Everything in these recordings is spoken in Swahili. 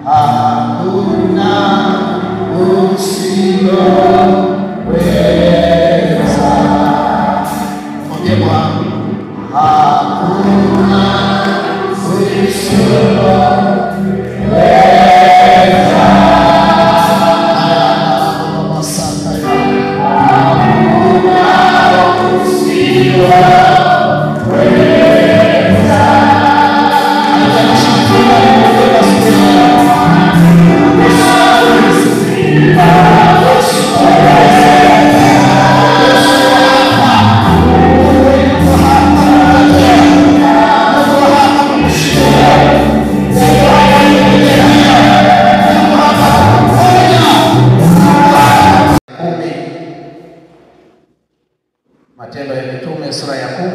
hakuna usiloweza. Mwambie Bwana, hakuna usiloweza. Matendo ya Mitume sura ya 10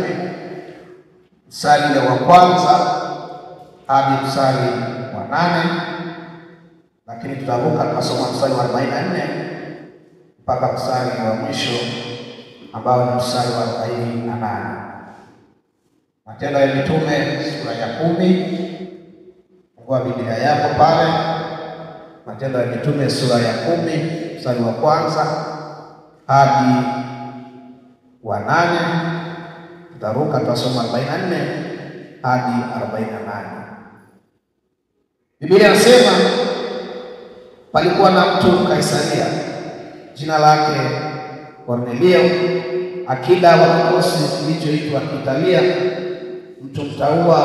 mstari wa kwanza hadi mstari wa 8, lakini tutavuka tukasoma mstari wa 44 mpaka mstari wa mwisho ambao ni mstari wa 48. Matendo ya Mitume sura ya 10, fungua Biblia yako pale. Matendo ya Mitume sura ya 10 mstari wa kwanza hadi wa 8, tutaruka tutasoma 44 hadi 48. Biblia inasema palikuwa na mtu Kaisaria, jina lake Kornelio, akida wa kikosi kilichoitwa Italia, mtu mtaua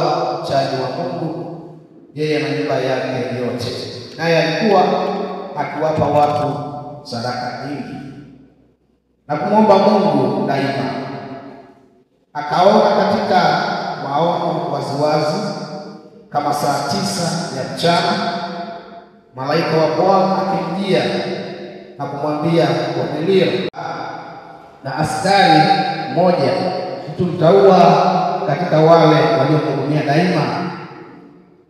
mchaji wa Mungu, yeye na nyumba yake yote. Naye alikuwa akiwapa watu sadaka nyingi na kumwomba Mungu daima. Akaona katika maono waziwazi kama saa 9 ya mchana, malaika wa Bwana akimjia na kumwambia Kornelio. Na askari mmoja, mtu mtaua katika wale waliomhudumia daima,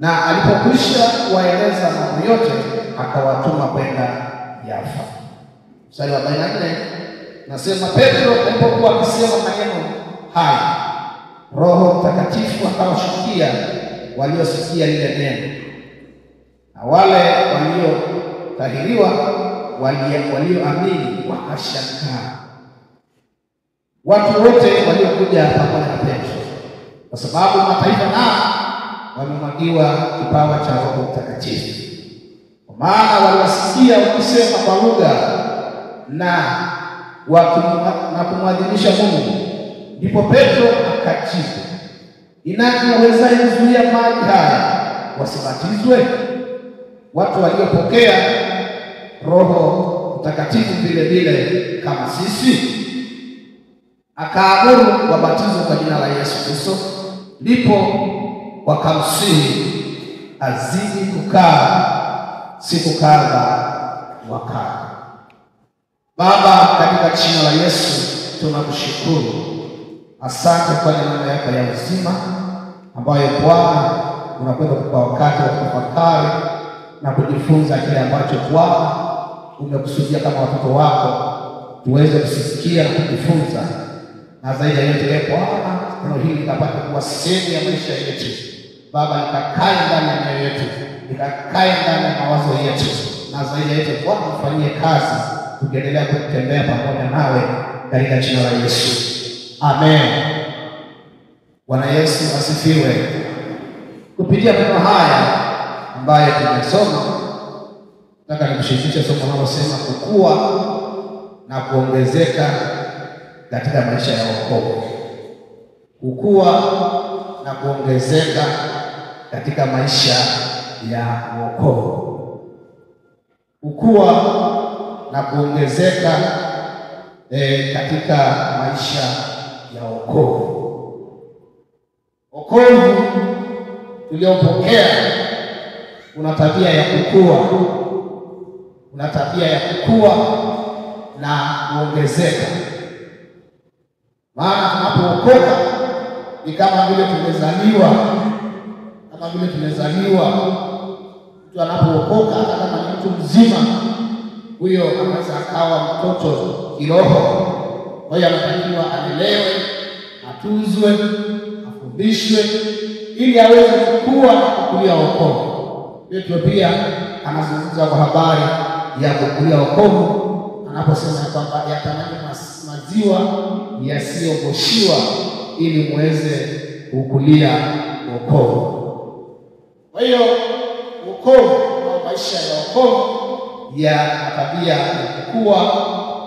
na alipokwisha kuwaeleza mambo yote, akawatuma kwenda Yafa. Mstari wa 44 nasema, Petro alipokuwa akisema maneno haya, Roho Mtakatifu akawashukia waliosikia lile neno, na wale waliotahiriwa walioamini wakashangaa. Watu wote waliokuja pamoja na Petro, kwa sababu mataifa nao wamemwagiwa kipawa cha Roho Mtakatifu, kwa maana waliwasikia wakisema kwa lugha na kumwadhimisha Mungu. Ndipo Petro akajibu, ni nani awezaye kuzuia maji haya wasibatizwe? Watu waliopokea Roho Mtakatifu vile vile kama sisi. Akaamuru wabatizwe kwa jina la Yesu Kristo. Ndipo wakamsihi azidi kukaa siku kadha wa kadha. Baba, katika jina la Yesu tunakushukuru. Asante kwa neema yako ya uzima ambayo Bwana unakwenda kwa wakati wa kutafakari na kujifunza kile ambacho Bwana umekusudia kama watoto wako tuweze kusikia na kujifunza. Na zaidi ya yote Bwana, neno hili likapata kuwa sehemu ya maisha yetu. Baba, likakae ndani ya mioyo yetu, likakae ndani ya mawazo yetu, na zaidi ya yote Bwana ufanyie kazi, tukiendelea kutembea pamoja nawe katika jina la Yesu. Amen. Bwana Yesu asifiwe. Kupitia maneno haya ambayo tumesoma, nataka nikushirikishe somo linalosema kukua na kuongezeka katika maisha ya wokovu. Kukua na kuongezeka katika maisha ya wokovu. Kukua na kuongezeka katika maisha ya wokovu. Wokovu tuliopokea una tabia ya kukua, una tabia ya kukua na kuongezeka. Maana tunapookoka ni kama vile tumezaliwa, Mtu anapookoka hata kama ni mtu mzima, huyo anaweza akawa mtoto kiroho. Kwa hiyo anatakiwa alelewe, atuzwe, afundishwe ili aweze kukua na kukulia wokovu. Petro pia anazungumza kwa habari ya kukulia wokovu anaposema kwamba yatamani maziwa yasiyogoshiwa ili muweze kukulia wokovu. Kwa hiyo wokovu au maisha ya wokovu yana tabia ya kukua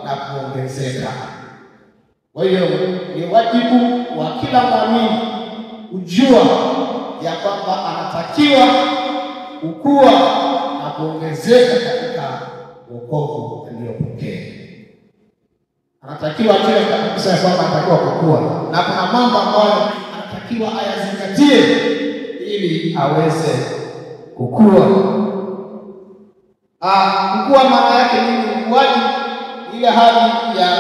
na kuongezeka. Kwa hiyo ni wajibu wa kila muumini kujua ya kwamba anatakiwa kukua na kuongezeka katika wokovu aliyopokea. Anatakiwa kile kabisa kwamba anatakiwa kukua, na kuna mambo ambayo anatakiwa ayazingatie ili aweze kukua. Kukua maana yake nini? Ukuaji ile hali ya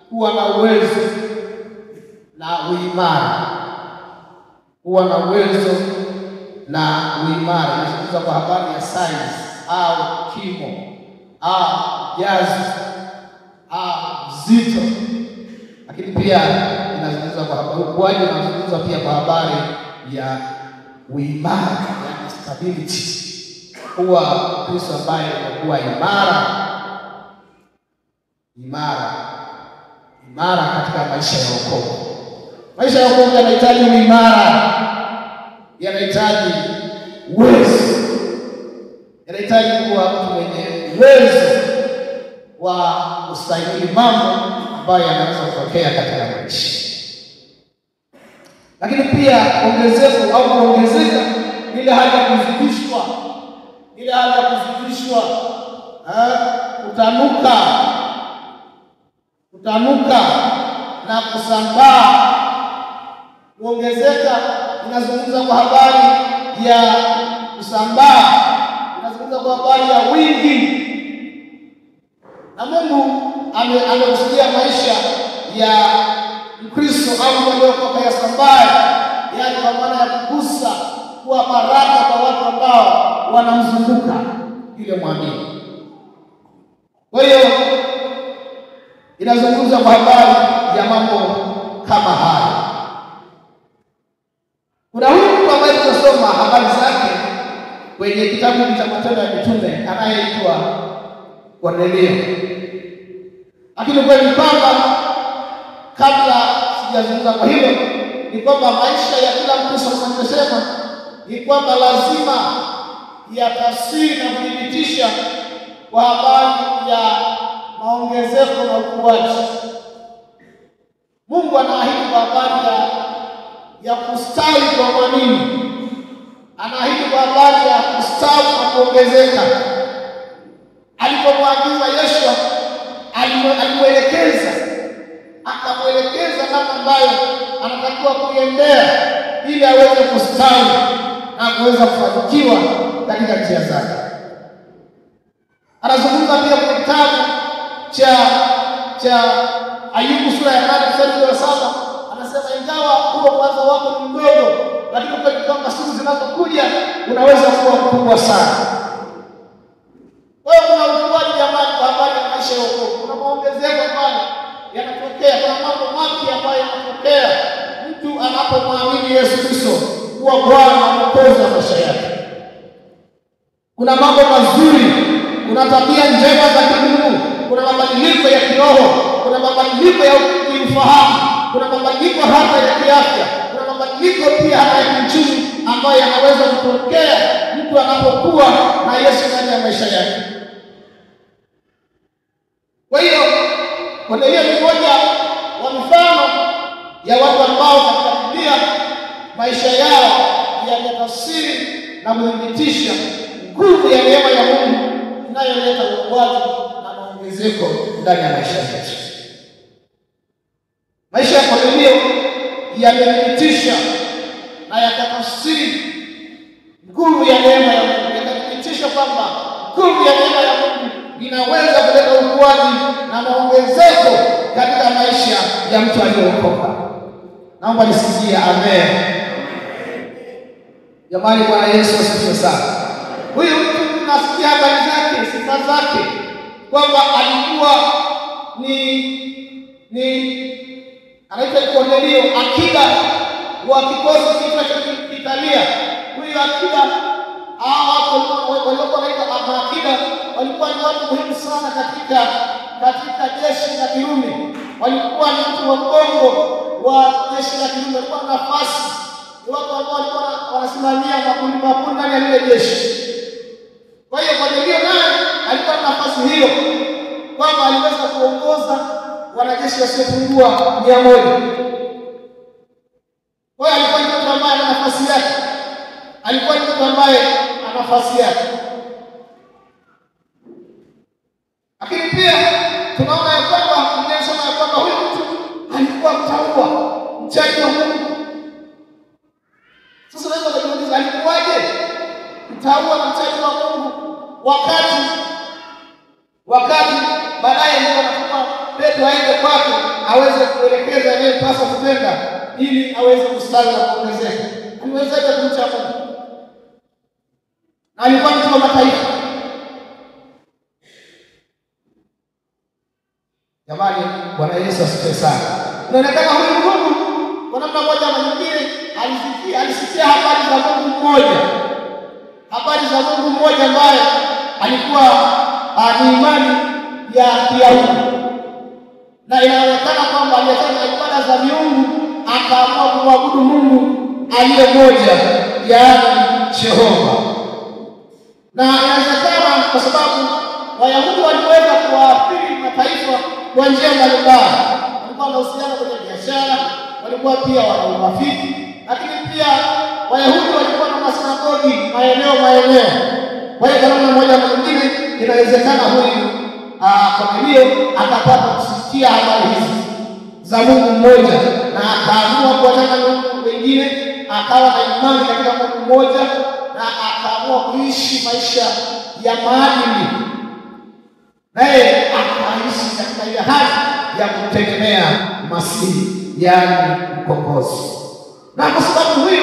kuwa na uwezo na uimara. Kuwa na uwezo na uimara. Inazungumza kwa habari ya size au kimo au jazi au uzito. Lakini pia inazungumza kwa habari ukuaji, inazungumza pia kwa habari ya uimara, yani stability. Kuwa Kristo ambaye anakuwa imara katika maisha ya wokovu. Maisha ya wokovu yanahitaji uimara, yanahitaji uwezo, yanahitaji kuwa mtu mwenye uwezo wa kustahimili mambo ambayo yanaweza kutokea katika maisha. Lakini pia ongezeko au kuongezeka ile hali ya kuzidishwa, kutanuka na kusambaa. Kuongezeka inazungumza kwa habari ya kusambaa, inazungumza kwa habari ya wingi. Na Mungu amekusudia maisha ya Mkristo au waliokoka yasambae, yaani kwa maana ya kugusa, kuwa baraka kwa watu ambao wanamzunguka ile muamini. Kwa hiyo inazungumza kwa habari ya mambo kama haya. Kuna huyu mtu ambaye tunasoma habari zake kwenye kitabu cha Matendo ya Mitume anayeitwa Kornelio. Lakini kwa kwamba kabla sijazungumza kwa hilo, ni kwamba maisha ya kila Mkristo kama nimesema ni kwamba lazima yatafsiri na kudhibitisha kwa habari ya maongezeko na ukuaji. Mungu anaahidi kwa habari ya kustawi kwa muamini. Anaahidi kwa habari ya kustawi na kuongezeka. Alipomwagiza Yesu, alimwelekeza, akamwelekeza namna ambayo anatakiwa kuiendea ili aweze kustawi na kuweza kufanikiwa katika njia zake. Anazungumza pia kwenye kitabu cha Ayubu sura ya 8 mstari wa 7, anasema ingawa huo mwanzo wako ni mdogo, lakini kwa siku zinazokuja unaweza kuwa mkubwa sana. Kwa hiyo kuna ukuaji jamani kwa habari ya maisha ya wokovu. Kuna maongezeko ambayo yanatokea, kuna mambo mapya ambayo yanatokea mtu anapomwamini Yesu Kristo kuwa Bwana na Mwokozi wa maisha yake. Kuna mambo mazuri, kuna tabia njema za kimungu, kuna mabadiliko ya kiroho, kuna mabadiliko ya ufahamu, kuna mabadiliko hata ya kiafya, kuna mabadiliko pia hata ya kiuchumi ambayo yanaweza kutokea mtu anapokuwa na Yesu ndani ya maisha yake. Kwa hiyo Kornelio ni mmoja wa mifano ya watu ambao katika Biblia maisha yao yametafsiri na kudhibitisha nguvu ya neema ya Mungu inayoleta ukuaji na maongezeko ndani ya maisha yetu. Maisha ya Kornelio yamethibitisha na yakatafsiri nguvu ya neema ya Mungu, yakathibitisha kwamba nguvu ya neema ya Mungu inaweza kuleta ukuaji na maongezeko katika maisha ya mtu aliyeokoka. Naomba nisikie amen. Jamani, Bwana Yesu asifiwe sana. Huyu mtu tunasikia habari zake, sifa zake, kwamba alikuwa anaitwa Kornelio, akida wa kikosi cha Italia. Huyu akida Watu waliokuwa wanaitwa maakida walikuwa ni watu muhimu sana katika jeshi la Kirumi. Walikuwa ni mtu wa mgongo wa jeshi la Kirumi, walikuwa na nafasi, ni watu ambao walikuwa wanasimamia makundi ndani ya lile jeshi. Kwa hiyo Kornelio naye alikuwa na nafasi hiyo, kwamba aliweza kuongoza wanajeshi wasiopungua 100. Kwa hiyo alikuwa ni mtu ambaye ana nafasi yake, alikuwa ni mtu ambaye ana nafasi yake. Lakini pia tunaona ya kwamba tunasema ya kwamba huyu mtu alikuwa mtaua, mchaji wa Mungu. Sasa naweza kujiuliza, alikuwaje mtaua na mchaji wa Mungu wakati baadaye Mungu anatuma Petro aende kwake aweze kuelekeza anayepaswa kutenda ili aweze kustawi na kuongezeka? Aliwezaje kumcha Mungu? Alikuwa mtu wa mataifa. Jamani, Bwana Yesu asifiwe sana. Inaonekana huyu Mungu kwa namna moja ama nyingine alisikia habari za Mungu mmoja ambaye alikuwa ni imani ya Kiyahudi, na inaonekana kwamba aliyefanya ibada za miungu akaamua kumwabudu Mungu aliye mmoja, yaani Jehova. Na inawezekana kwa sababu Wayahudi waliweza kuwaathiri mataifa kwa njia mbalimbali. Walikuwa wanahusiana kwenye biashara, walikuwa pia wana urafiki, lakini pia Wayahudi walikuwa na masinagogi maeneo. Kwa hiyo kwa namna moja au nyingine inawezekana huyu Kornelio akapata kusikia habari hizi za Mungu mmoja, na akaamua kuachana na Mungu wengine, akawa na imani katika Mungu mmoja, na akaamua kuishi maisha ya maadili, naye akaishi katika ile hali ya kutegemea Masihi, yaani mkombozi. Na kwa sababu hiyo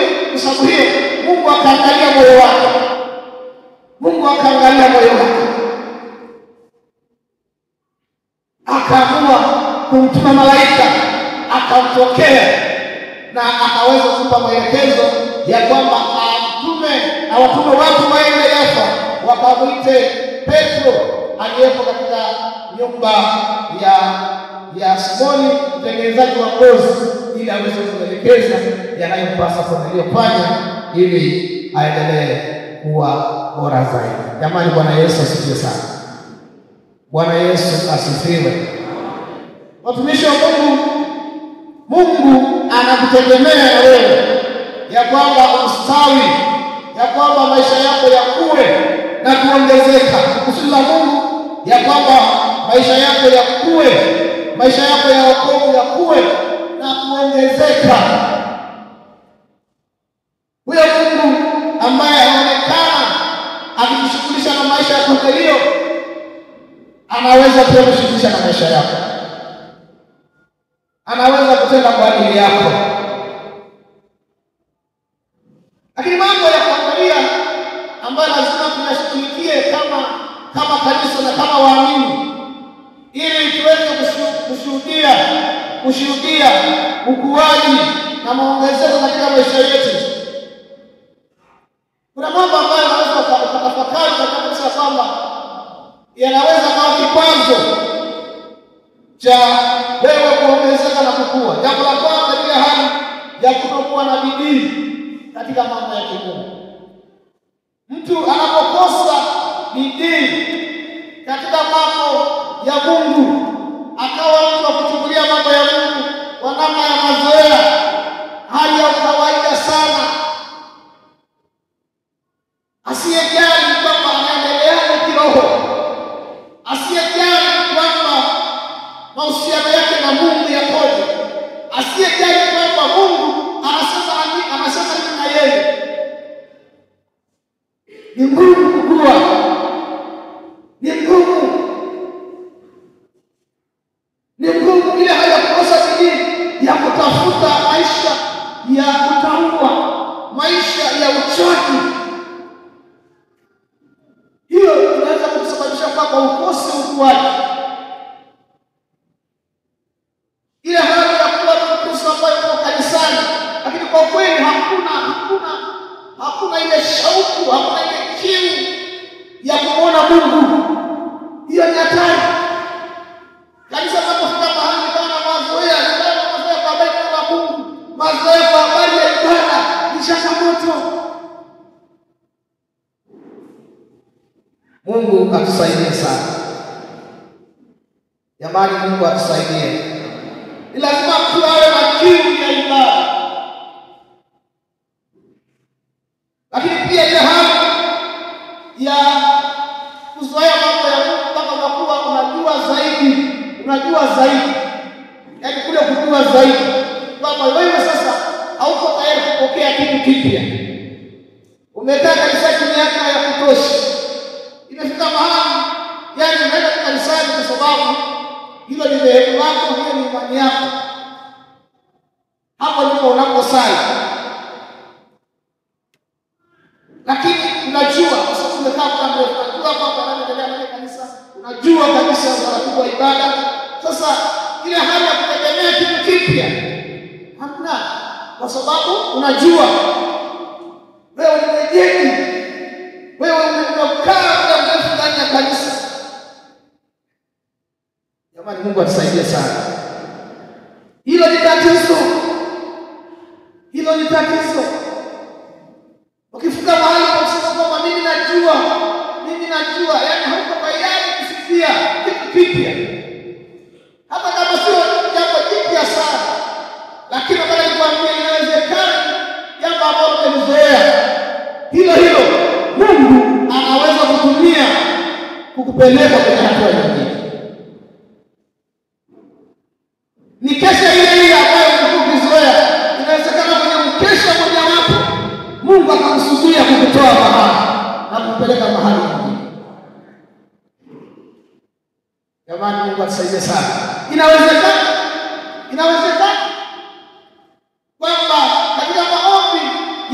Mungu akaangalia moyo wake. Akaamua kumtuma malaika akamtokea, na akaweza kumpa maelekezo ya kwamba awatume watu waende Yafa wakamwite Petro aliyepo katika nyumba ya Simoni mtengenezaji wa ngozi, ili aweze kuelekeza yanayompasa Kornelio kufanya ili aendelee kuwa bora zaidi. Jamani, Bwana Yesu asifiwe sana. Bwana Yesu asifiwe. Watumishi wa Mungu anakutegemea wewe, ya kwamba ustawi, ya kwamba maisha yako yakue na kuongezeka. Kusudi la Mungu ya kwamba maisha yako yakue, maisha yako ya wokovu yakue na kuongezeka. Huyo Mungu ambaye anaonekana akijishughulisha na maisha ya Kornelio anaweza pia kushughulisha na maisha yako. Anaweza kutenda kwa ajili yako. Lakini mambo ya kuangalia ambayo lazima tunashughulikie kama kanisa na kama waamini, ili tuweze kushuhudia ukuaji na maongezeko katika maisha yetu. Kuna mambo ambayo yanaweza kutafakari kabisa kwamba yanaweza kuwa kikwazo cha wewe kuongezeka na kukua. Jambo la kwanza, ile hali ya kutokuwa na bidii katika mambo ya kimungu. Mtu anapokosa bidii katika mambo ya Mungu, akawa mtu akuchukulia mambo ya Mungu kwa namna ya mazoea, hali ya kawaida sana, asiyejali kwamba anaendelea kiroho, asiyejali kwamba mahusiano yake na Mungu yakoje, asiyejali kwamba Mungu anasema nini na yeye. Ni ngumu kukua, ni ngumu ile hali ya kukosa bidii ya kutafuta maisha ya kutambua, maisha ya uchaji. Hiyo inaweza kusababisha kwamba ukose ukuaji. Ile hali ya kuwa Mkristo ambaye uko kanisani, lakini kwa kweli hakuna ile shauku, hakuna ile ya kumwona Mungu. Hiyo ni hatari. Kanisa linapofika mahali kama mazoea kwa habari ya Mungu, mazoea kwa habari ya ibada ni changamoto. Mungu atusaidie sana. Jamani, Mungu atusaidie. Ni lazima tuwe na kiu ya ibada. Lakini pia ile hali ya kuzoea mambo ya Mungu mpaka unakuwa unajua zaidi. Yaani kule kujua zaidi. Kwamba wewe sasa hauko tayari kupokea kitu kipya. Umekaa kanisani miaka ya kutosha. Imefika mahali yaani unaenda kanisani kwa sababu hilo ni dhehebu lako, hiyo ni imani yako. Hapo ndipo unaposali. Lakini unajua kwa sababu umekaa kwa muda mrefu, unajua kwamba anaendelea na kanisa, unajua kabisa utaratibu wa ibada. Sasa ile hali ya kutegemea kitu kipya hamna, kwa sababu unajua wewe ni mwenyeji, wewe umekaa muda mrefu ndani ya kanisa. Jamani, Mungu atusaidie sana. Hilo ni tatizo. Hilo ni tatizo. Ukifika mahali kwa kusema kwamba mimi najua, yaani hauko tayari kusikia kitu kipya. Hata kama sio jambo jipya sana, lakini nataka nikwambie inawezekana jambo ambalo umelizoea. Hilo Mungu anaweza kutumia kukupeleka kwenye hatua nyingine. Ni kesha ile ambayo ukizoea, inawezekana kwenye mkesha mmoja wapo Mungu akakusudia kukutoa mahali na kukupeleka mahali mwingine. Jamani, Mungu atusaidie sana. Inawezekana kwamba katika maombi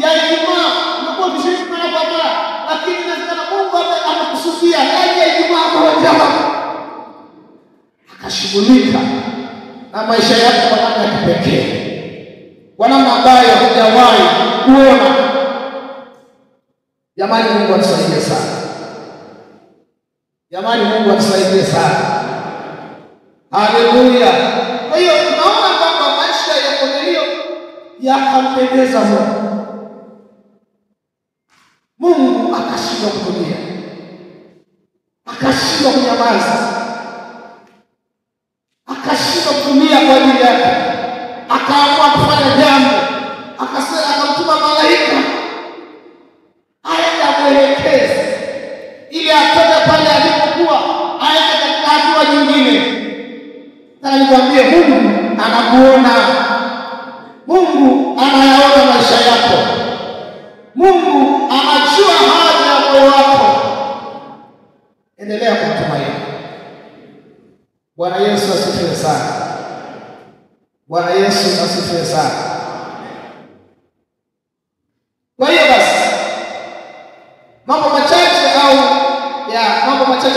ya Ijumaa unakuwa ukishiriki mara kwa mara, lakini inawezekana Mungu amekusudia ndani ya Ijumaa moja akashughulika na maisha yako kwa namna ya kipekee, kwa namna ambayo hujawahi kuona. Jamani, Mungu atusaidie sana. Jamani, Mungu atusaidie sana. Haleluya. Kwa hiyo tunaona kwamba maisha ya Kornelio yakampendeza Mungu. Mungu akashindwa kutulia, akashindwa kunyamaza, akashindwa kutumia kwa ajili yake. Akaamua kufanya jambo, akamtuma malaika aende amwelekeze ili atoke pale alipokuwa aende katika hatua nyingine. Na nikwambie, Mungu anakuona. Mungu anayaona maisha yako. Mungu anajua hali ya moyo wako. Endelea kumtumaini. Bwana Yesu asifiwe sana. Bwana Yesu asifiwe sana. Kwa hiyo basi, mambo machache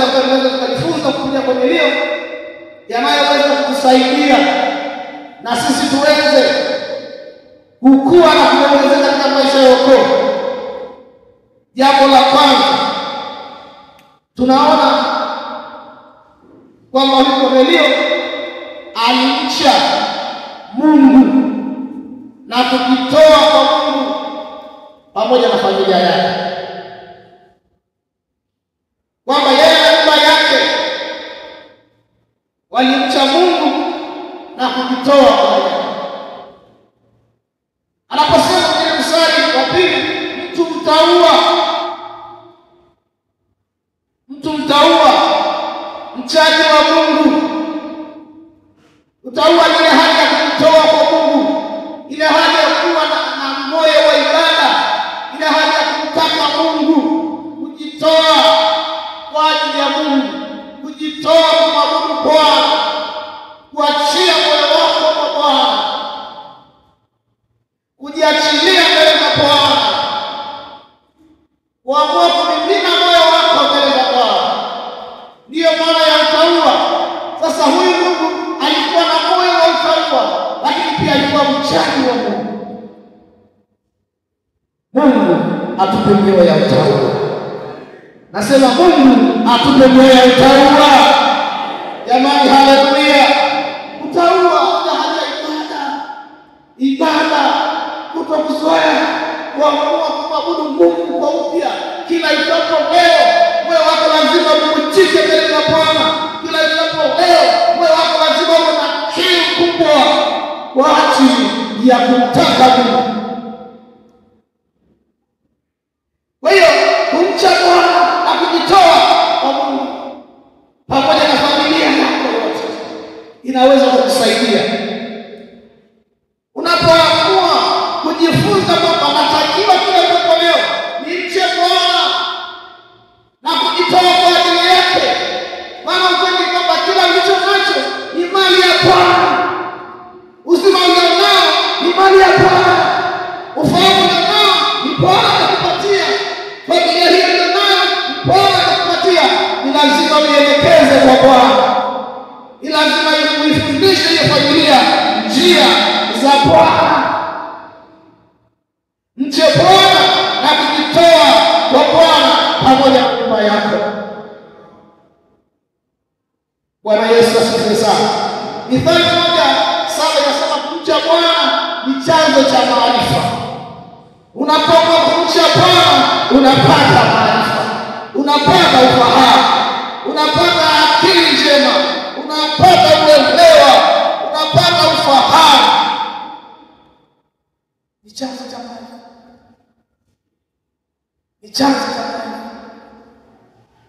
ambayo tunaweza kujifunza kupitia Kornelio yanayoweza kutusaidia na sisi tuweze kukua na kuongezeka katika maisha ya wokovu. Jambo la kwanza, tunaona kwamba Kornelio alimcha Mungu na kujitoa kwa Mungu pamoja na familia yake, kwamba yeye na nyumba yake walimcha Mungu na kujitoa kwa Mungu. Anaposema kwenye mstari wa pili, mtu mtaua mchaji wa Mungu, utaua ile hali ya kujitoa kwa Mungu, ile hali ya kuwa na moyo wa ibada, ile hali ya kumtaka Mungu, kujitoa kwa ajili ya Mungu, kujitoa kwa Mungu, Bwana, kuachia moyo wako kwa Bwana, kujiachilia mbele za Bwana, kuamua kumimina moyo wako mbele za Bwana. Ndiyo maana ya utaua. Sasa huyu Mungu alikuwa na moyo wa utaua, lakini pia alikuwa mchaji wa Mungu. Mungu atupe mioyo ya utaua Nasema Mungu atupe moyo wa utaua. Jamani, haleluya. Utaua hali ya ibada, kutokuzoea kuamua kumwabudu Mungu kwa upya. Kila itakapo leo moyo wako lazima umchike mbele za Bwana. Kila itakapo leo moyo wako lazima uwe na kiu kubwa kwa ajili ya kumtaka Mungu. Kwa hiyo kumcha Bwana na kujitoa kwa Mungu pamoja na familia yako yote inaweza kukusaidia. Unapoamua kujifunza kwamba natakiwa kila siku leo nimche Bwana na kujitoa kwa ajili yake, maana ukweli kwamba kila ulicho nacho ni mali ya Bwana. Uzima ulionao ni mali ya Bwana. Ufahamu ulionao ni Bwana atakupatia. Familia hii ulionayo ni Bwana atakupatia. Ni lazima uielekeze kwa Bwana. Ni lazima uifundishe hiyo familia njia za Bwana. Mche Bwana na kujitoa kwa Bwana pamoja na nyumba yako. Bwana Yesu asifiwe sana. Mithali 1:7 inasema kumcha Bwana ni chanzo cha maarifa. Unapokuwa kumcha Bwana unapata maarifa, unapata ufahamu, unapata akili njema, unapata uelewa, unapata ufahamu. Ni chanzo cha maarifa, ni chanzo cha maarifa.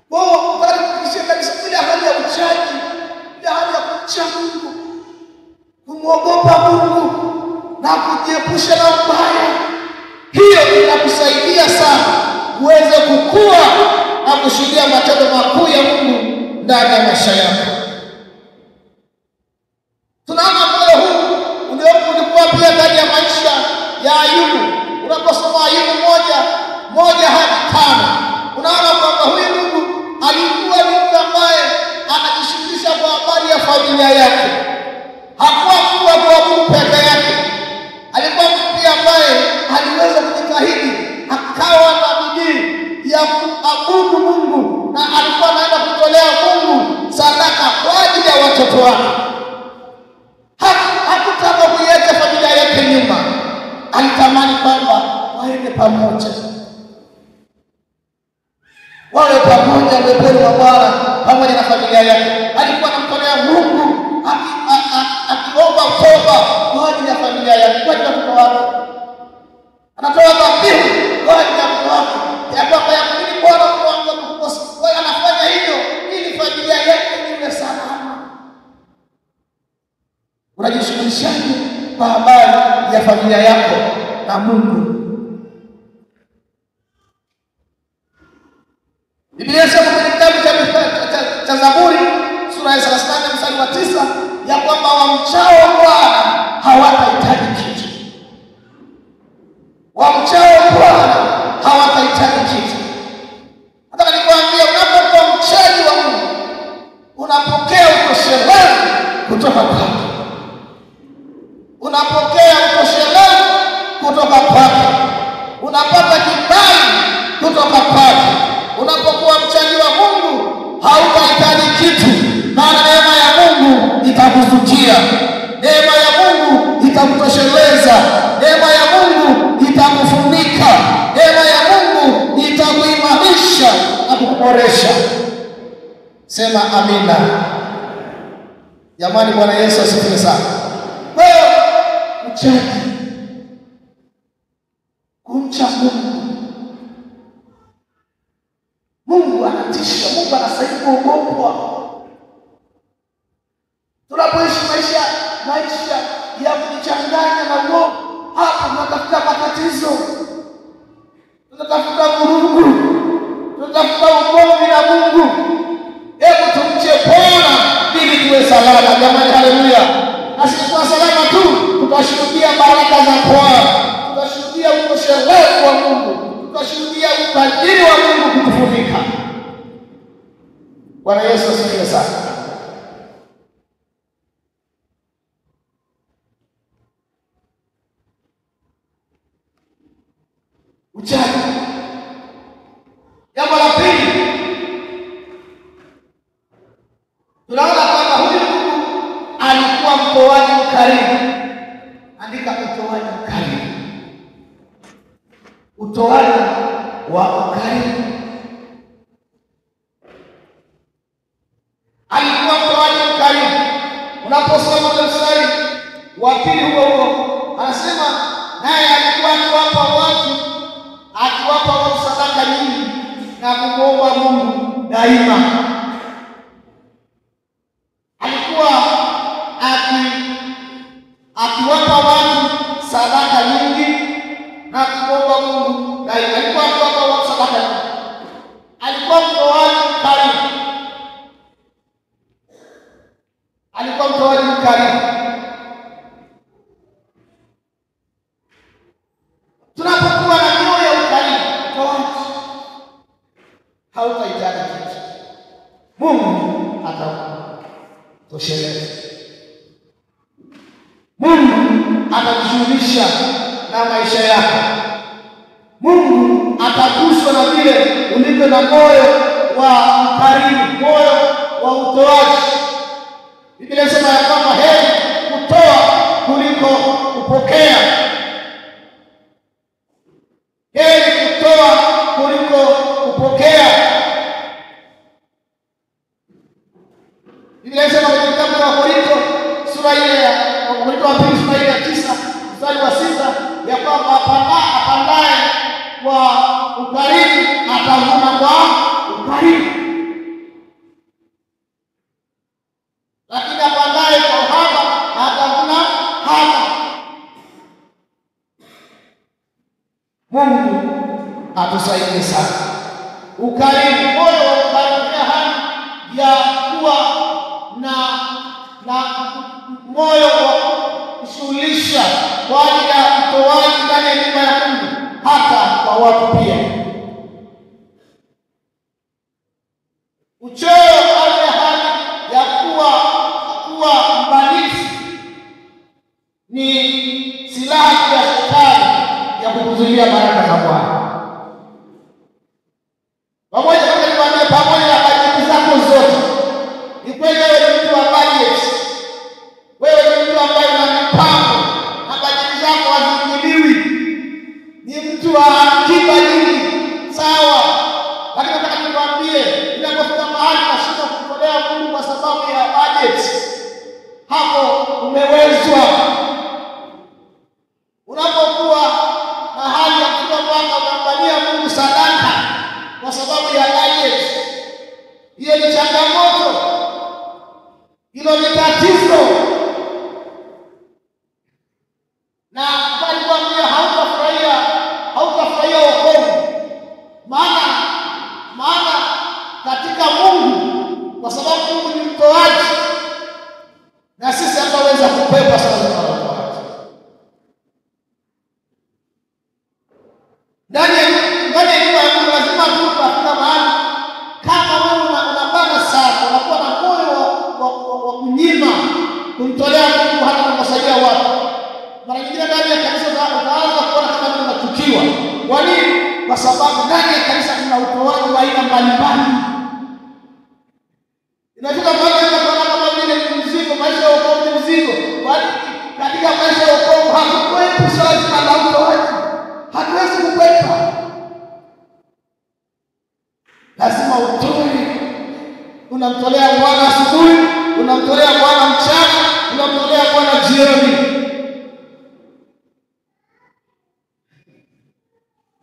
Wao bado kuishia kabisa ile hali ya uchaji, ile hali ya kumcha Mungu, kumwogopa Mungu na kujiepusha na ubaya. Hiyo inakusaidia sana uweze kukua na kushuhudia matendo makuu ya Mungu ndani ya maisha yako. Tunaona moyo huu ulikuwa pia ndani ya maisha ya Ayubu. Unaposoma Ayubu 1:1-5, unaona kwamba huyu Mungu alikuwa ni mtu ambaye anajishughulisha kwa habari ya familia yake. Hakuwa mtu wa kuabudu peke yake. Alikuwa mtu pia ambaye aliweza kujitahidi, akawa na bidii ya kuabudu Mungu, na alikuwa anaenda kutolea Mungu sadaka kwa ajili ya watoto wake. Hakutaka kuiacha familia yake nyuma. Alitamani kwamba waende pamoja, wawe pamoja mbele za Bwana pamoja na familia yake. Alikuwa anamtolea Mungu akiomba toba kwa ajili ya familia yake, kwa ajili ya watoto wake. Anatoa dhabihu kwa ajili ya watoto wake, ya kwamba yakini Bwana wangu akukosa. Kwa hiyo anafanya hivyo ili familia yake iwe salama. Unajishughulishaje kwa habari ya familia yako na Mungu? Biblia inasema kwenye kitabu cha Zaburi sura ya 34:9 ya kwamba wamchao Bwana hawatahitaji kitu. Wamchao Bwana hawatahitaji kitu. Nataka nikwambie, unapokuwa mchaji wa Mungu unapokea utoshelevu kutoka kwake. Unapokea utoshelevu kutoka kwake. Unapata kibali kutoka kwake. Unapokuwa mchaji wa Mungu hautahitaji kitu, maana neema ya Mungu itakuzukia. Neema ya Mungu itakutosheleza. Neema ya Mungu itakufunika. Neema ya Mungu itakuimarisha na kukuboresha. Sema amina. Jamani, Bwana Yesu asifiwe sana. Wewe mchaji, kumcha Mungu. Mungu anatisha, Mungu anastahili kuogopwa. Tunapoishi maisha ya kujichanganya na uovu, hapo tunatafuta matatizo, tunatafuta vurugu, tunatafuta ugomvi na Mungu. Hebu tumche Bwana ili tuwe salama. Jamani, haleluya. Na sisi kwa salama tu tutashuhudia baraka za Bwana, tutashuhudia utoshelevu wa Mungu, tutashuhudia utajiri wa Mungu kutufunika. Bwana Yesu asifiwe sana. Uchaji. Jambo la pili, utoaji wa ukarimu. Alikuwa mtoaji mkarimu. Unaposoma ule mstari wa pili huo anasema naye alikuwa akiwapa watu sadaka nyingi na kumwomba Mungu daima. Alikuwa akiwapa watu sadaka nyingi na kumwomba Mungu daima. Alikuwa akiwapa watu sadaka nyingi. Alikuwa mtoaji mkarimu. Alikuwa mtoaji mkarimu. Tunapokuwa na moyo ya ukarimu, toaji, hautahitaji kitu. Mungu atakutosheleza. Mungu atakushughulisha na maisha yako. Mungu ataguswa na vile ulivyo na moyo wa ukarimu, moyo wa utoaji. Biblia inasema ya kwamba heri kutoa kuliko kupokea. Heri kutoa kuliko kupokea. Biblia inasema katika kitabu cha Wakorintho sura ile ya Wakorintho wa pili sura ile ya 9 mstari wa 6 ya kwamba apandaye kwa ukarimu atavuna kwa ukarimu, lakini apandaye kwa uhaba atavuna haba. Mungu atusaidie sana. Ukarimu, moyo wa ukarimu, hali ya kuwa na moyo wa kushughulisha kwa ajili ya utoaji ndani ya nyumba ya Mungu, hata kwa watu pia. Uchoyo au hali ya kuwa mbalifu ni silaha ya shetani ya kukuzuia baraka za Bwana. Pamoja na bajeti zako zote, ni kweli wewe ni mtu wa budget. Wewe ni mtu ambaye una mipango na bajeti zako haziingiliwi. Ni mtu wa akiba nyingi, sawa. Lakini nataka nikwambie, inapofika mahali unashindwa kumtolea Mungu kwa sababu ya budget, hapo umewezwa. Unapokuwa na hali ya kila mwaka unamfanyia Mungu sadaka kwa sababu ya budget, hiyo ni changamoto. Hilo ni tatizo. Na kwambia hautafurahia wokovu. Maana katika Mungu, kwa sababu Mungu ni mtoaji, na sisi hataweza kupepa sana za watoaji. Ndani ya nyumba ya Mungu lazima tupate mahali, kama wewe unabana sana, unakuwa na moyo wa kunyima, kumtolea Mungu hata kumsaidia watu. Mara nyingine ndani ya kanisa utaanza kuona kama unachukiwa. Kwa nini? Kwa sababu ndani ya kanisa kuna utoaji wa aina mbalimbali. Inafika mahali unaona kama vile ni mzigo, maisha ya wokovu ni mzigo. Bali katika maisha ya wokovu hakukwepo swala zima la utoaji. Hatuwezi kukwepa. Lazima utoe. Unamtolea Bwana asubuhi, unamtolea Bwana mchana, unamtolea Bwana jioni.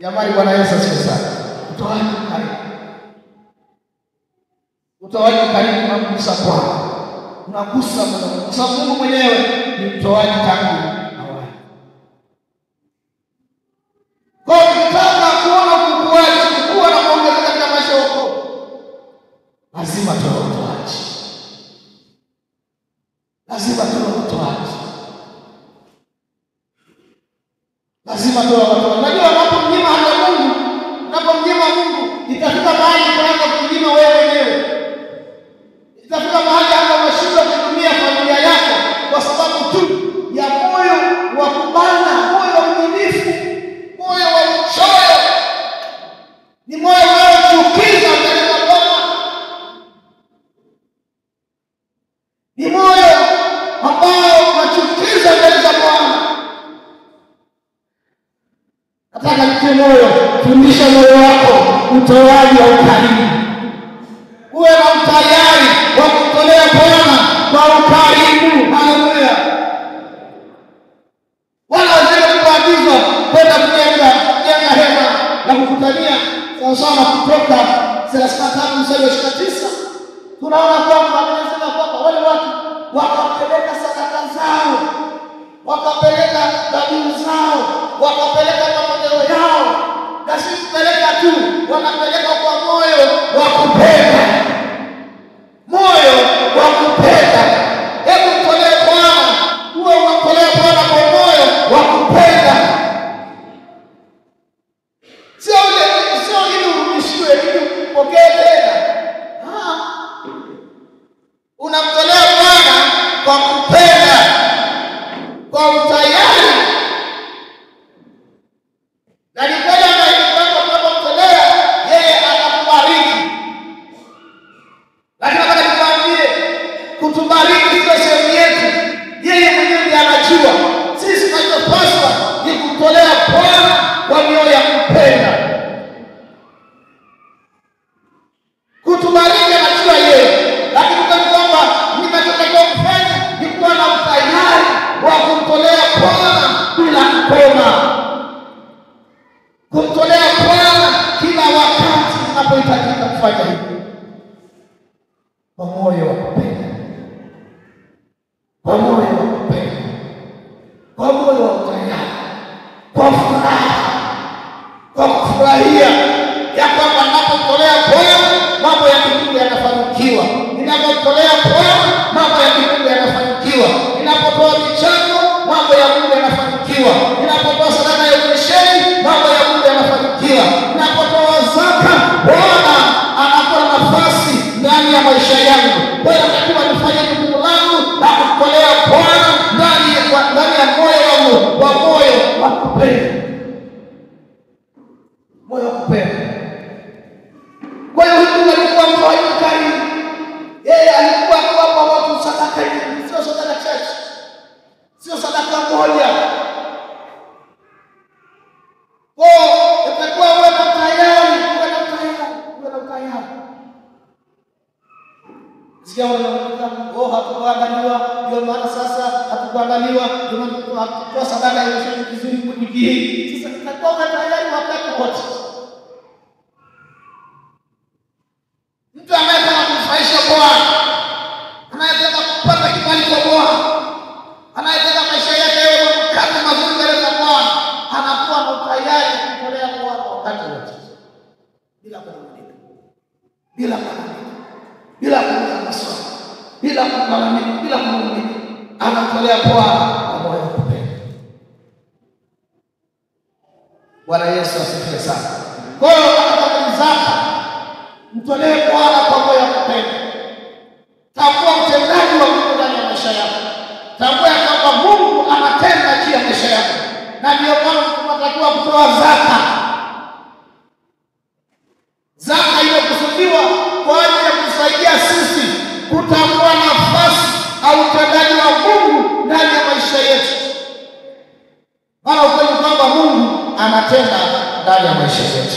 Jamani, Bwana Yesu asifiwe sana. Utoaji karimu. Utoaji karimu unagusa Bwana. Unagusa Mungu. Kwa sababu Mungu mwenyewe ni mtoaji tangu awali. Kwa ukitaka kuona ukuaji, kukua na kuongezeka katika maisha yako, lazima tuwe utoaji. Lazima tuwe utoaji. Lazima tuwe utoaji. Unajua unapomnyima hata Mungu, unapomnyima Mungu, itafika mahali unaanza kunyima wewe mwenyewe. Itafika mahali hata unashindwa kutumia familia yako kwa sababu tu ya moyo wa kubana, moyo wa unyimifu, moyo wa uchoyo. Ni moyo unaochukiza mbele za Bwana. Ni moyo ambao unachukiza mbele za Bwana. fundisha moyo wako utoaji wa ukarimu. Uwe na utayari wa kutolea Bwana kwa ukarimu. Haleluya. Wala wazee kuagizwa kwenda kujenga hema na kukutania sawa sawa Kutoka 35:29. Tunaona kwamba anasema kwamba wale watu wakapeleka sadaka zao, wakapeleka dhabihu zao, wakapeleka matoleo yao, na si kupeleka tu, wanapeleka kwa moyo wa kupenda. Moyo wa kupenda. Hebu mtolee Bwana, uwe unamtolea Bwana kwa moyo wa kupenda. Sio ili urudishiwe, ili upokee tena. Unamtolea Bwana kwa kupenda, kwa utayari. Na ni kweli unapomtolea yeye atakubariki. Lakini nataka nikwambie, kutubariki sio sehemu yetu. Yeye mwenyewe ndiye anajua. Sisi tunachopaswa ni kumtolea Bwana kwa mioyo ya kupenda. Kutubariki anajua yeye. Lakini kwamba ninachotakiwa kufanya ni kuwa na utayari wa kumtolea Bwana bila kukoma. Kumtolea Bwana kila wakati unapohitajika kufanya hivyo. Kwa moyo wa kupenda. Kwa moyo wa kupenda. Kwa moyo wa utayari. Kwa furaha. Kwa kufurahia ya kwamba ninapomtolea Bwana mambo ya mbinguni yanafanikiwa. Ninapomtolea Bwana mambo ya mbinguni yanafanikiwa. Ninapotoa michango mambo ya Mungu yanafanikiwa. Ninapotoa sadaka ya umisheni mambo ya Mungu yanafanikiwa. Ninapotoa zaka Bwana anakuwa nafasi ndani ya maisha yangu. Kwa hiyo natakiwa nifanye jukumu langu la kumtolea Bwana ndani ya moyo wangu, kwa moyo wa kupenda. Moyo wa kupenda. Kwa hiyo huyu alikuwa mtoaji mkarimu. Yeye alikuwa akiwapa watu sadaka nyingi, sio sadaka chache. Sio sadaka moja. Kwa itakuwa uwe na tayari, uwe na tayari. Sikia wanaona hatukuangaliwa, ndio maana sasa hatukuangaliwa, ndio maana hatukutoa sadaka ya ushirika vizuri wiki hii. Sasa tutakuwa tayari wakati wote. Mtu anayetaka kumfurahisha Bwana, anayetaka kupata kibali kwa Bwana, anayetaka maisha yake yawe kama mazuri mbele za Bwana, anakuwa na utayari kutolea Bwana wakati wote. Bila kulalamika. Bila kulalamika. Bila kuuliza maswali. Bila kulalamika, bila kulalamika. Anamtolea Bwana kwa moyo wa kupenda. Bwana Yesu asifiwe sana. Kwa hiyo katika zaka mtolee Bwana kwa moyo wa kupenda. Tambua utendaji wa Mungu ndani ya maisha yako. Tambua kwamba Mungu anatenda juu ya maisha yako. Na ndio maana tunatakiwa kutoa zaka. Zaka iliyokusudiwa kwa ajili ya kusaidia sisi kutambua nafasi au utendaji wa Mungu ndani ya maisha yetu. Maana ukweli kwamba Mungu anatenda ndani ya maisha yetu.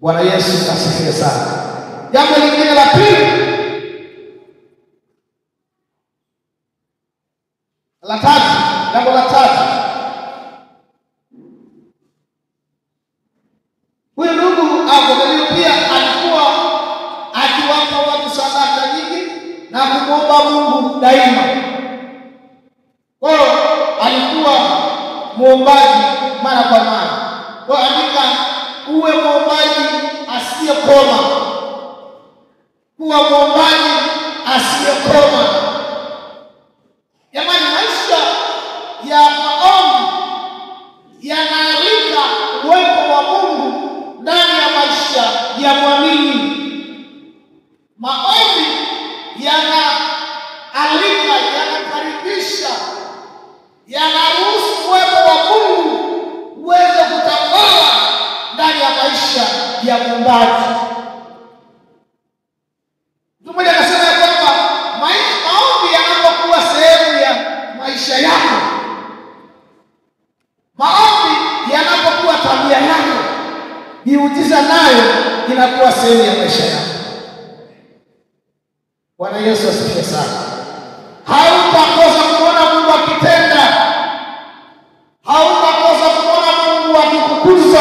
Bwana Yesu asifiwe sana. Jambo lingine la pili, jambo la tatu. Huyu ndugu Abraham pia alikuwa akiwapa watu sadaka nyingi na kumwomba Mungu daima. Kwa hiyo alikuwa muombaji mara kwa mara. Kwa andika, uwe muombaji asiyekoma. Kuwa muombaji asiyekoma. Jamani, maisha ya maombi yanaalika uwepo wa Mungu ndani ya maisha ya mwamini. Maombi yanaalika, yanakaribisha, yanaruhusu uwepo wa Mungu uweze kutawala ndani ya maisha ya mwombaji. Mtu mmoja anasema kwamba maombi yanapokuwa sehemu ya maisha yako, maombi yanapokuwa tabia yako, sehemu ya maisha yako. Bwana Yesu asifiwe sana. Hautakosa kuona Mungu akitenda. Hautakosa kuona Mungu akikukuza.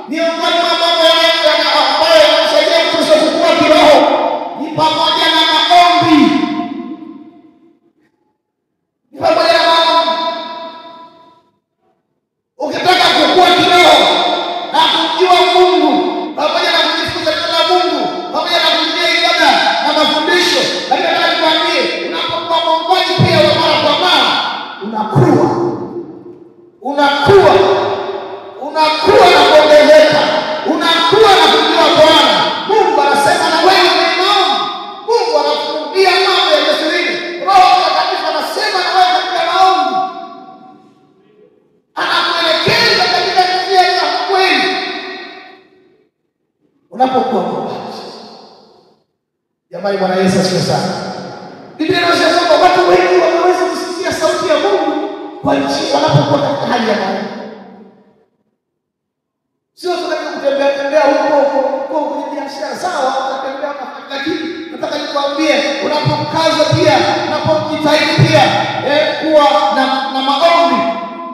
Miongoni mwa mambo ambayo yanasaidia Mkristo kukua kiroho ni pamoja na maombi. Ni pamoja na maombi. Ukitaka kukua kiroho na kumjua Mungu, pamoja na kujifunza neno la Mungu, pamoja na kujua ibada na mafundisho, lakini nataka nikwambie, unapokuwa mwombaji pia wa mara kwa mara, unakuwa na kuongezeka, unakuwa na kujua Bwana. Mungu anasema na wewe ni maombi. Mungu anakuambia mambo ya siri. Roho Mtakatifu anasema na wewe katika maombi. Anakuelekeza katika njia ya kweli. Unapokuwa mwombaji. Jamani, Bwana Yesu asifiwe sana. Biblia inasema kwamba watu wengi wanaweza kusikia sauti ya Mungu kwa njia wanapokuwa katika hali ya maombi. Sio tunataka kutembea huko kwenye biashara sawa, tunatembea lakini nataka nikwambie, unapokaza pia, unapojitahidi pia kuwa na maombi,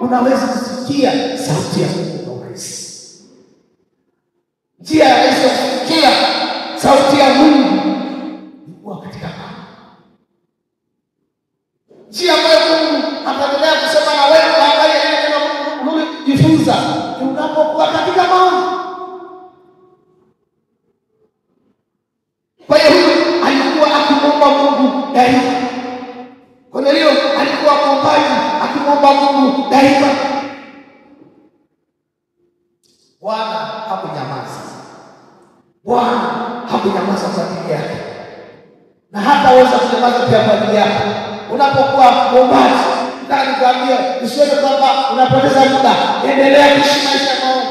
unaweza kusikia sauti ya Mungu kwa urahisi. Njia ya rahisi kusikia sauti ya Mungu ni kuwa katika maombi. Njia ambayo Mungu ataendelea kusema na wewe baada ya neno Mungu jifunza unapokuwa katika maombi. Kwa hiyo alikuwa akimwomba Mungu daima. Kornelio alikuwa mwombaji akimwomba Mungu daima. Bwana hakunyamaza. Bwana hakunyamaza kwa ajili yake. Na hataweza kunyamaza pia kwa ajili yako. Unapokuwa mwombaji, nataka nikwambie, usione kwamba unapoteza muda. Endelea kuishi maisha ya maombi.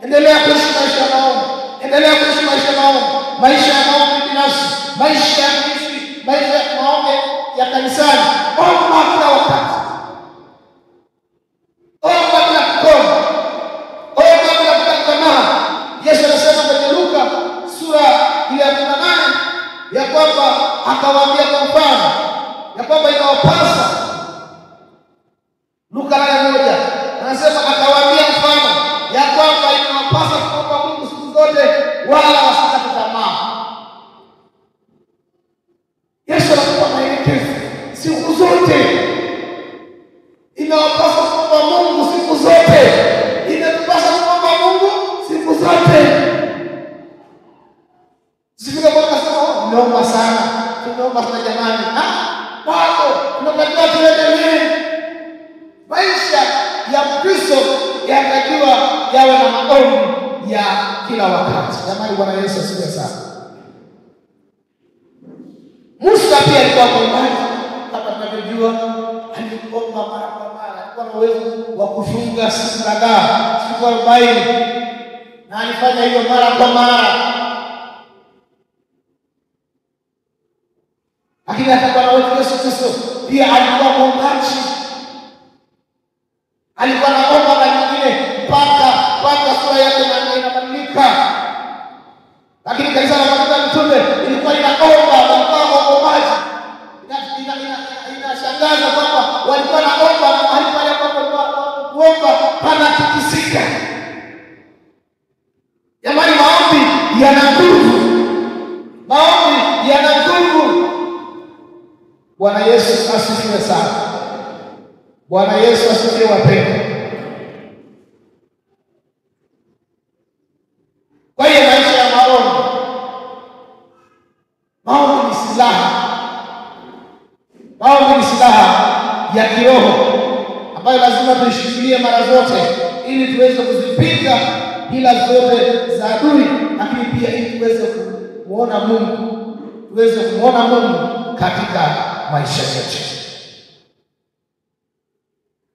Endelea kuishi maisha ya maombi. Endelea kuishi maisha ya maombi. Maisha ya maombi binafsi, maisha ya kuishi, maisha ya maombi ya kanisani. Omba kila wakati. Omba bila kukoma. Omba bila kukata tamaa. Yesu anasema kwenye Luka sura ile ya 18 ya kwamba akawaambia kwa mfano ya kwamba inawapasa. Luka 8:1 anasema akawaambia mfano ya kwamba inawapasa kuomba Mungu siku zote wala wasikate tamaa. Yesu anakupa maelekezo siku zote. Inawapasa kuomba Mungu siku zote. Inatupasa kuomba Mungu siku zote. Sifika kwa kasema tunaomba sana. Tunaomba sana jamani. Bado tunatakiwa tuendelee. Maisha ya Mkristo yanatakiwa yawe na maombi ya kila wakati. Jamani, Bwana Yesu asifiwe sana. Musa pia alikuwa mwombaji kama tunavyojua, aliomba mara kwa mara. Alikuwa na uwezo wa kufunga siku kadhaa, siku 40. Na alifanya hiyo mara kwa mara. Lakini hata Bwana wetu Yesu Kristo pia alikuwa mwombaji. Alikuwa anaomba mara nyingine mpaka sura yake inabadilika. Lakini kanisa la Mitume ilikuwa inaomba, walikuwa waombaji. Inashangaza kwamba walikuwa naomba na walifanya kuomba pana tikisika. Jamani, maombi yana nguvu. Maombi yana nguvu. Bwana Yesu asifiwe sana. Bwana Yesu asifiwe wapendwa. Kwa hiyo maisha ya maombi ni silaha. Maombi ni silaha ya kiroho ambayo lazima tuishikilie mara zote ili tuweze kuzipinga hila zote za adui, lakini pia ili tuweze kumuona Mungu, tuweze kumuona Mungu katika maisha yetu.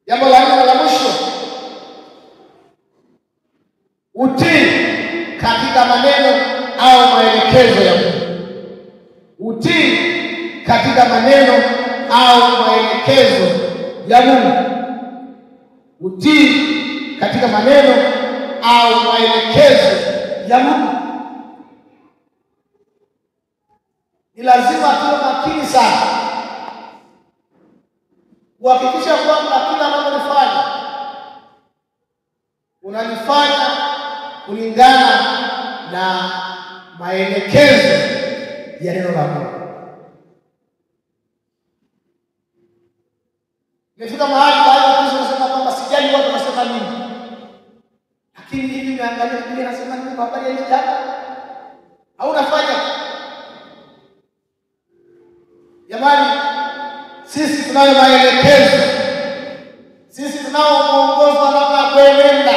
Jambo la nne la mwisho, utii katika maneno au maelekezo ya Mungu. Utii katika maneno au maelekezo ya Mungu. Utii katika maneno au maelekezo ya Mungu. Ni lazima tuwe makini sana kuhakikisha kwamba kila unalofanya unalifanya kulingana na maelekezo ya neno la Mungu. Nimefika mahali baadhi ya Kristo wanasema kwamba sijali watu wanasema nini, lakini hivi niangalia Biblia inasema nini kwa habari ya hili jambo, au unafanya. Jamani, sisi tunayo maelekezo, sisi tunao mwongozo namna ya kuenenda.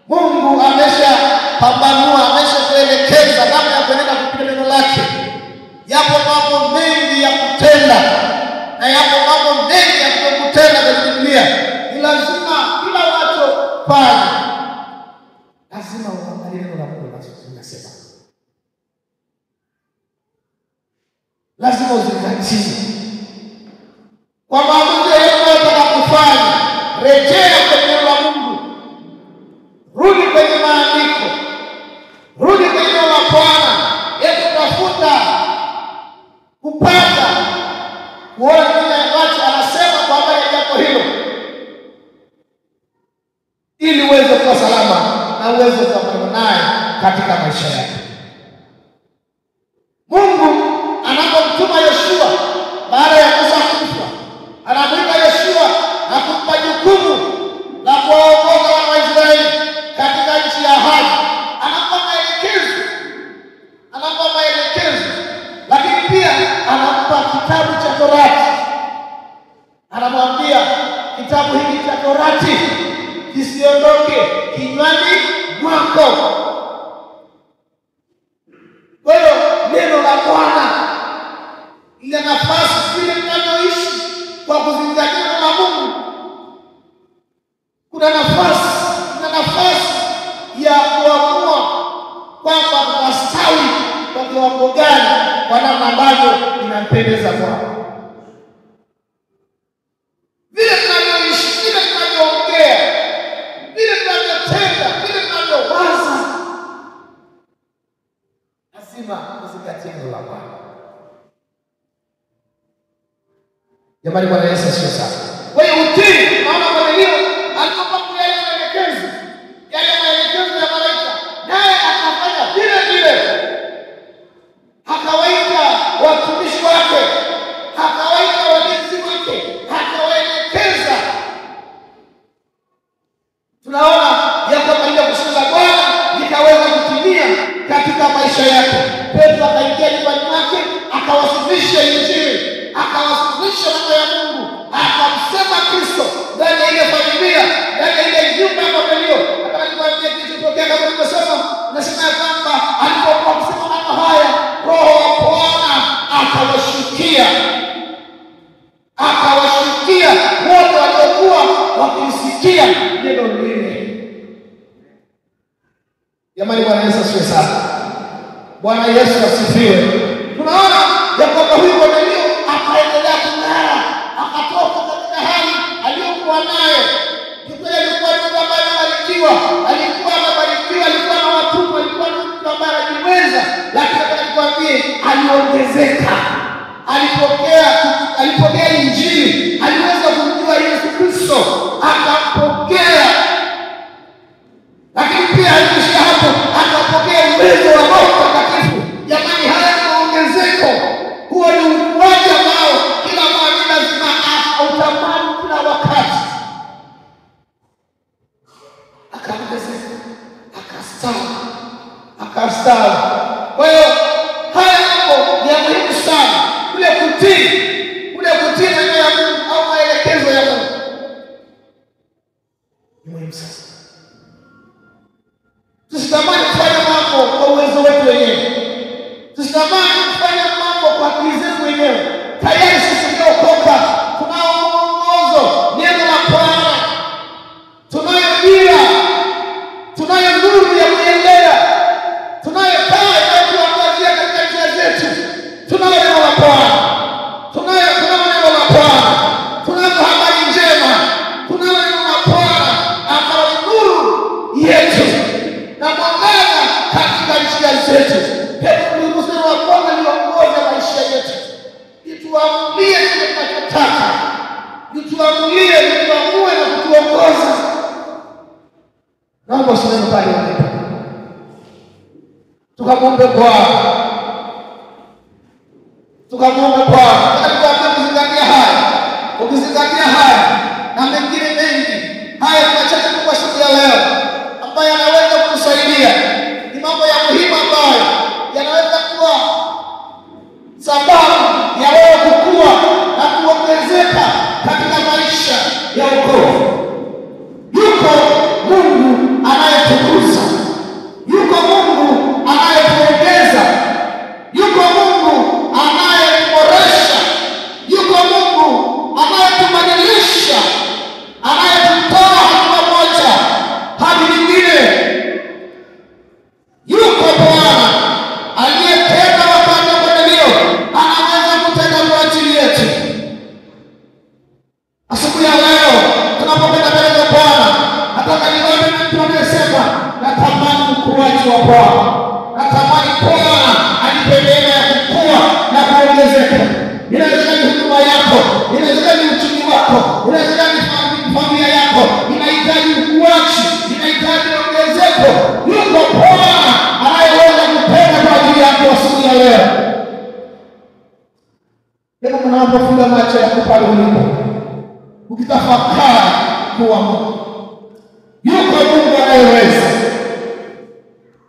Mungu ameshapambanua, ameshakuelekeza namna ya kuenenda kupitia neno lake. Yapo mambo mengi ya kutenda na yapo mambo mengi ya kutokutenda katika Biblia. Ni lazima kila unachofanya lazima uangalie neno la Mungu linasema. Lazima uzingatie kwa maamuzi unayotaka kufanya. Rejea kwenye neno la Mungu, rudi kwenye maandiko, rudi kwenye neno la Bwana. Hebu tafuta kupata kuona kile ambacho anasema kwa habari ya jambo hilo, ili uweze kuwa salama na uweze kuwa naye katika maisha yako. Mungu anapomtuma Yoshua baada ya Musa kufa, anamwita Yoshua na kumpa jukumu la kuwaongoza wana wa Israeli katika nchi ya ahadi. Anampa maelekezo, lakini pia anampa kitabu cha Torati. Anamwambia kitabu hiki cha Torati kisiondoke kinywani mwako. Kwa hiyo neno la Bwana lina nafasi vile tunavyoishi kwa kuzingatia neno la Mungu. Kuna nafasi ya kuamua kwamba tutastawi kwa kiwango gani, kwa namna ambavyo inampendeza Bwana. Vile tunavyoishi, vile tunavyoongea, vile tunavyotenda, vile tunavyowaza, lazima kuzingatia neno la Bwana. Jamani, Bwana Yesu asifiwe sana. Kwa hiyo utii, naona kwa hiyo alipokuwa yale maelekezo ya malaika, naye akafanya vile vile. Akawaita watumishi wake, akawaita walinzi wake, akawaelekeza. Tunaona ya kwamba ile kusudi la Bwana likaweza kutimia katika maisha yake. Petro akaingia nyumbani mwake, akawasilisha Injili, akawasilisha mambo ya Mungu, akamsema Kristo ndani ya ile familia, ndani ya ile nyumba ya Kornelio. Akamwambia kilichotokea kama nilivyosema, nasema kwamba alipokuwa kusema mambo haya, Roho wa Bwana akawashukia wote waliokuwa wakisikia neno lile. Jamani, Bwana Yesu asifiwe sana. Bwana Yesu asifiwe. Tunaona ya kwamba huyu Kornelio akaendelea kung'ara, akatoka katika hali aliyokuwa nayo. Yule alikuwa mtu ambaye alibarikiwa, alikuwa na watu, alikuwa mtu ambaye anajiweza, lakini nikwambie aliongezeka. Alipokea Injili, aliweza kumjua Yesu Kristo, akampokea. Lakini pia alishia hapo, akapokea uwezo wa Roho Mtakatifu. Jamani, haya ni ongezeko. Huo ni ukuaji ambao kila mwamini lazima autamani kila wakati. Akaongezeka, akastawi. Kwa hiyo haya mambo ni ya muhimu sana. Kule kutii neno ya Mungu au maelekezo ya Mungu ni muhimu sana. Tusitamani kufanya mambo kwa uwezo wetu wenyewe. Tusitamani kufanya mambo kwa akili zetu wenyewe. Tayari sisi tumeokoka, tunao mwongozo, neno la Bwana, tunayo dira, tunayo nuru ya kuendea, tunayo taa inayotuangazia katika njia zetu. Tunayo neno la Bwana, tunayo neno la Bwana, tunayo habari njema, tunayo neno la Bwana ambalo ni nuru yetu na mwangaza katika njia zetu. Hebu ndugu zangu, wa Bwana niongoze utuamulie kile tunachotaka, utuamulie, utuamue na kutuongoza. Naomba usimame pale ulipo, tukamwombe Bwana, tukamwombe Bwana. Nataka kuzingatia haya, ukizingatia haya na mengine mengi, haya ni machache tu kwa siku ya leo ambayo yanaweza kukusaidia. Ni mambo ya muhimu ambayo yanaweza kuwa sababu ya wewe kukua na kuongezeka katika maisha ya wokovu. Yuko Mungu anayetukuza, yuko Mungu anayetuongeza, yuko Mungu anayeboresha, yuko Mungu anayetubadilisha, anayetutoa hatua moja hadi nyingine. Yuko Bwana aliyetenda wakati wa madeleo, anaweza kutenda kwa ajili yetu. Asubuhi ya leo tunapopenda mbele za Bwana, nataka niombe mtu anayesema natamani ukuaji wa Bwana, natamani Bwana anipe neema ya kukua na kuongezeka. Inawezekana ni huduma yako, inawezekana ni uchumi wako, inawezekana ni familia yako inahitaji ukuaji, inahitaji ongezeko. Yuko Bwana anayeweza kutenda kwa ajili yako asubuhi ya leo. Hebu mnapofunga macho yako pale ulipo, ukitafakari kuwa Mungu, yuko Mungu anayeweza,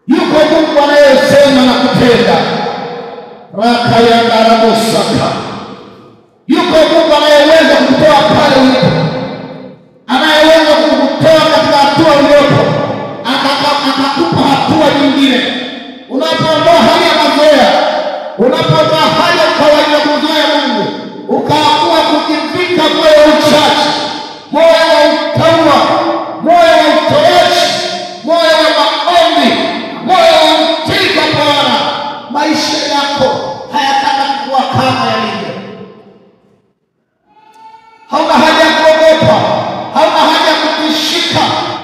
yuko Mungu anayesema na kutenda. Raka ya Darabosaka, yuko Mungu anayeweza kukutoa pale ulipo, anayeweza kukutoa katika hatua uliyopo, akakupa hatua nyingine. Unapoondoa hali ya mazoea, unapoondoa hali ya kawaida kuzoea Mungu, ukaamua kujivika moyo wa uchaji, moyo wa utaua, moyo wa utoaji, moyo wa maombi, moyo wa utii kwa Bwana, maisha yako hayataka kuwa kama yalivyo. Hauna haja ya kuogopa, hauna haja ya kutishika.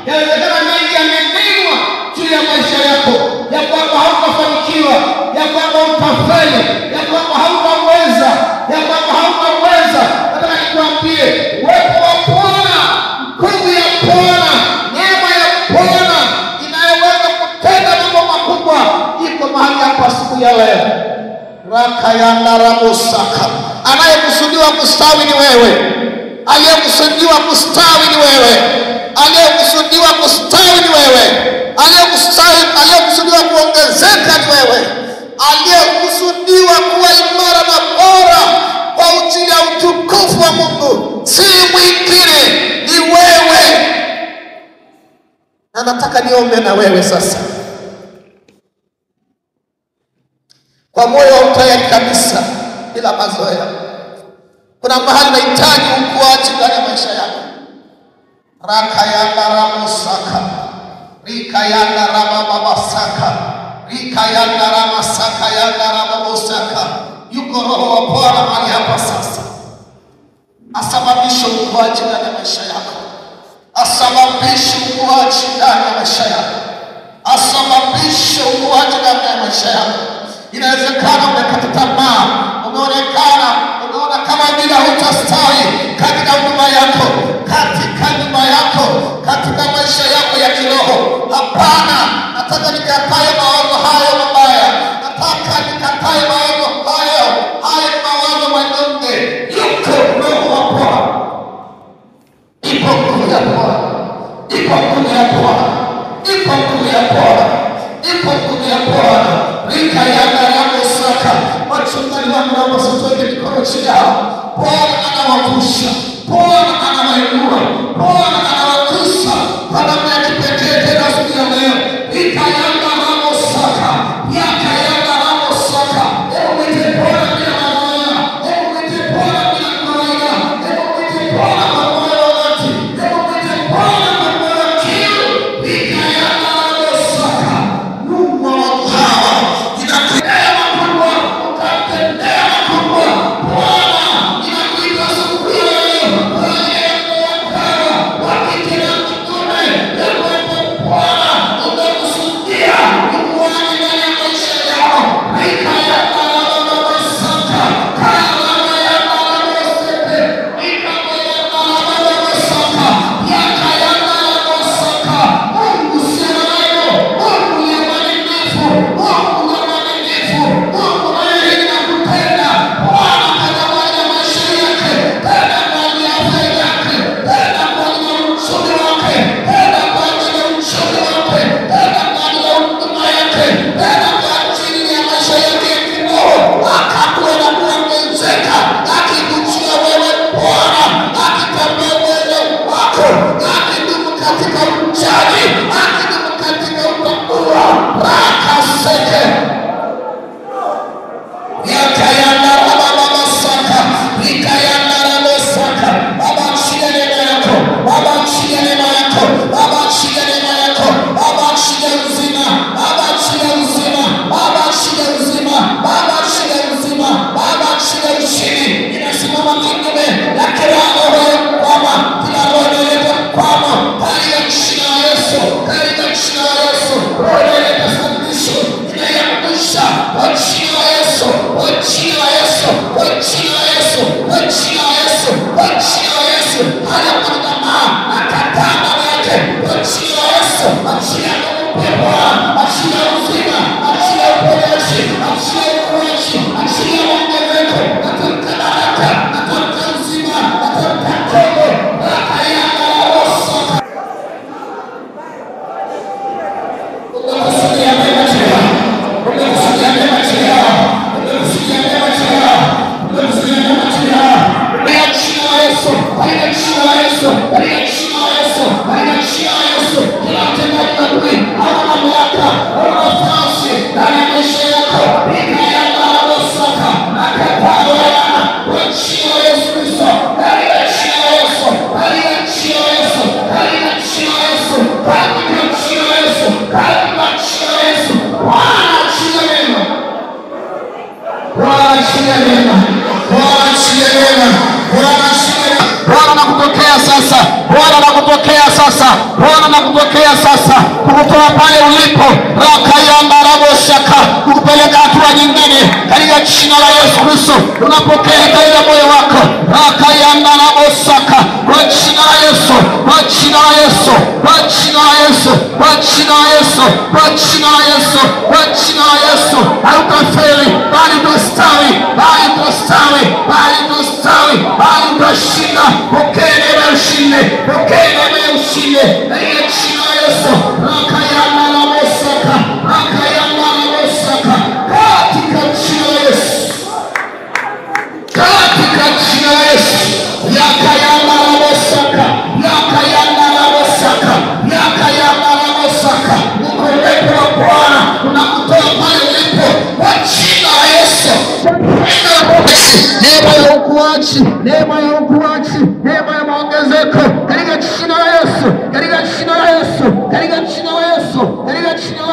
Yawezekana mengi yamenenwa juu ya maisha yako, ya kwamba hautafanikiwa, ya kwamba utafeli, ya kwamba hautaweza, ya kwamba hautaweza. Nataka nikwambie, uwepo wa Bwana, nguvu ya Bwana, neema ya Bwana inayoweza kutenda mambo makubwa iko mahali hapa siku ya leo. Raka ya Darabosaka, anayekusudiwa kustawi ni wewe, aliyekusudiwa kustawi ni wewe, aliyekusudiwa kustawi ni wewe, aliyekusudiwa kuongezeka ni wewe, aliyekusudiwa kuwa imara na bora kwa ajili ya utukufu wa Mungu si mwingine, ni wewe. Na nataka niombe na wewe sasa kwa moyo wa utayari kabisa, bila mazoea. Kuna mahali nahitaji ukuaji ndani ya maisha yako. Raka ya Darabosaka, rika ya Darababasaka, rika ya Daramasaka ya Darababosaka. Yuko Roho wa Bwana mahali hapa sasa, asababishe ukuaji ndani ya maisha yako, asababishe ukuaji ndani ya maisha yako, asababishe ukuaji ndani ya maisha yako. Inawezekana umekata tamaa, umeona kama bila hutastawi katika huduma yako, katika nyumba yako, katika maisha yako ya kiroho. Hapana, nataka nikatae mawazo hayo mabaya, nataka nikatae mawazo hayo. Haya ni mawazo manyonge. Yuko Roho wa Bwana, ipo nguvu ya Bwana, ipo nguvu ya Bwana, ipo nguvu ya Bwana, ipo nguvu ya Bwana. Rika ya Darabosaka, wachungaji wangu na wasitoke mikono chini yao. Bwana anawavusha, Bwana anawainua, Bwana anawakusa kwa namna ya kipekee tena siku ya leo. Rika ya Darabosaka, yaka ya Darabosaka. Hebu mwite Bwana bila mazoea, hebu mwite Bwana bila kawaida, hebu mwite Bwana kwa moyo wa dhati, hebu mwite Bwana kwa moyo wa kiu. Rika ya Darabosaka, Mungu wa hawa inatendea makubwa, utatendea makubwa. Bwana inakuita siku ya leo, kwa ajili ya Yesu, kwa jina la Yesu, kwa jina la Yesu, kwa jina la Yesu, kwa jina la Yesu. Haya mwanadamu akataa ndani yake kwa jina la Yesu. Achia pepo, achia uzima, achia uponyaji, achia uponyaji, achia ongezeko, atamka baraka, atamka uzima, atamka tobo, baraka ya Yesu. Umekusudia mema tena, umekusudia mema tena, umekusudia mema tena, umekusudia mema tena. Katika jina la Yesu, katika jina la Yesu, katika jina la Yesu, katika jina la Yesu, kila mtendaji wa adui au mamlaka au nafasi ndani ya maisha yako, ikaenda Osaka na kapalo yana kwa jina la Yesu Kristo, katika jina la Yesu, katika jina la Yesu, katika jina la Yesu, katika jina la Yesu, katika jina la Yesu. Bwana achilia neno, Bwana achilia neno, Bwana achilia neno, Bwana achilia neno. Bwana nakupokea sasa, Bwana nakupokea sasa, Bwana nakupokea sasa, kukutoa pale ulipo rakayamba raboshaka, kukupeleka hatua nyingine katika jina la Yesu Kristo. Unapokea katika moyo wako rakayamba raboshaka kwa jina la Yesu, kwa jina la Yesu, kwa jina la Yesu, kwa jina la Yesu, kwa jina la Yesu, kwa jina la Yesu. Hautafeli bali utastawi, bali utastawi, bali utastawi, bali utashinda. Pokea neema ya ushindi, pokea neema ya ushindi katika jina la Yesu. Rakayamba raboshaka, rakayamba raboshaka katika jina la Yesu, katika jina la Yesu. Yakayamba raboshaka, yakayamba raboshaka, yakayamba raboshaka. Uko wa Bwana unakutoa pale ulipo kwa jina la Yesu. Neema ya ukuaji, neema ya ukuaji, neema ya maongezeko katika jina la Yesu, katika jina la Yesu, katika jina la Yesu, katika jina la